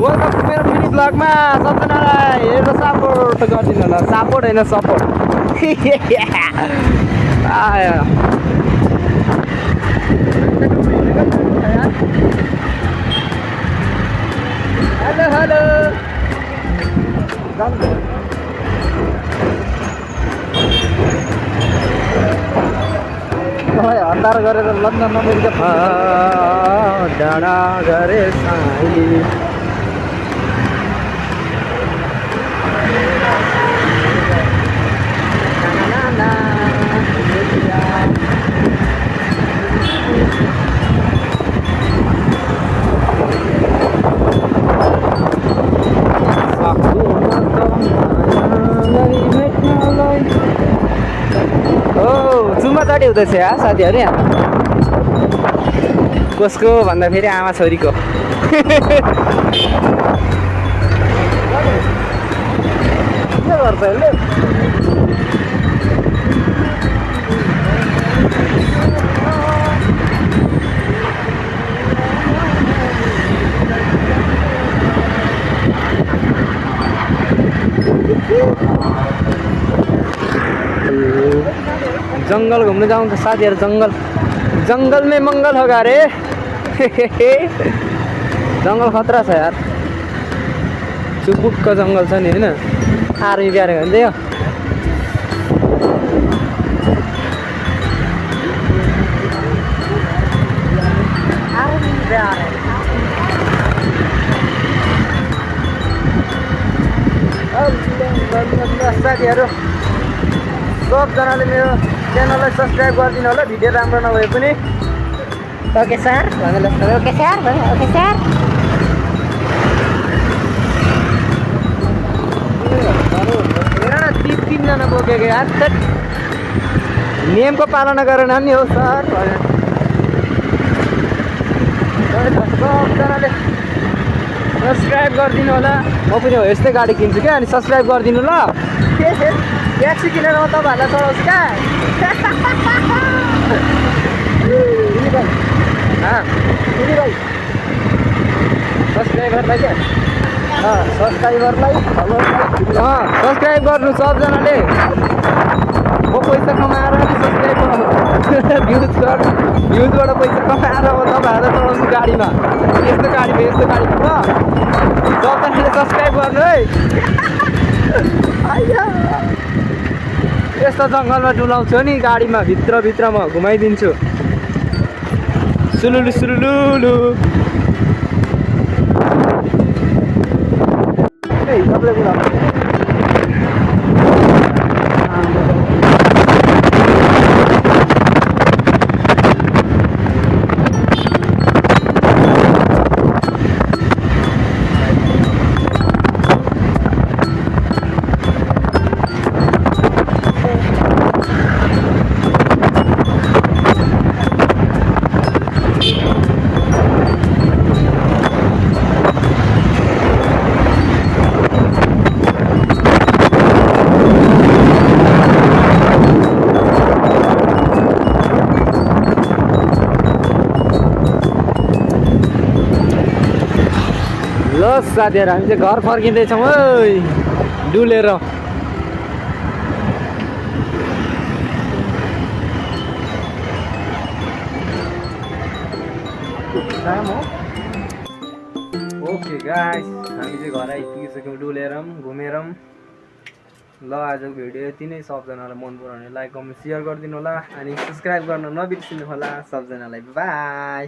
Welcome to मेरो mini ब्लगमा सबजनालाई हेरेर support गरिदिनु होला। सपोर्ट होइन सपोर्ट। हेलो हेलो हतार गरेर लग्न नमिल्छ डाँडा गरे साई। चुम्बा चढी हुँदैछ या साथीहरू यहाँ। कसको भन्दा फेरि आमा छोरीको। के गर्छ यसले? जंगल घूमने जाऊँ तो साथ यार जंगल में मंगल होगा रे। जंगल खतरा छ यार। चुपुक का जंगल छ नि हैन। आर्मी ब्यारे भन्दै हो। आर्मी ब्यारे साथीहरू सबजनाले मेरो च्यानललाई सब्सक्राइब गरिदिनु होला। भिडियो राम्रो नभए पनि ओके सर भनेर ओके सर भने ओके सर। हेर न 3-3 जना बोकेको यार। नियमको पालना गरेन नि हो सर भने। सबजनाले सब्सक्राइब गरिदिनु होला। म पनि हो यस्तै गाडी किन्छु क्या। अनि सब्सक्राइब गरिदिनु ल। ट्याक्सी किनेर म तपाईँहरूलाई चढाउँछु क्या। सब्सक्राइबरलाई क्या सब्सक्राइब गर्नु सबजनाले। म पैसा कमाएर नि सब्सक्राइब भ्युजबाट पैसा कमाएर म तपाईँहरूलाई चढाउँछु गाडीमा। यस्तो गाडी भयो यस्तो गाडी ल। सबजनाले सब्सक्राइब गर्नु है। यस्तो जङ्गलमा डुलाउँछु नि गाडीमा। भित्र म घुमाइदिन्छु। सुलुलु सुलुलु सबले कुरा ल साथीहरू हामी चाहिँ घर फर्किँदैछौँ है डुलेर। ओके गाइस हामी चाहिँ घर आइपुगिसक्यौँ डुलेर घुमेर। ल आजको भिडियो यति नै। सबजनालाई मन पराउने लाइक कमेन्ट सेयर गरिदिनु होला। अनि सब्सक्राइब गर्न नबिर्सिनु होला सबजनालाई। बाई।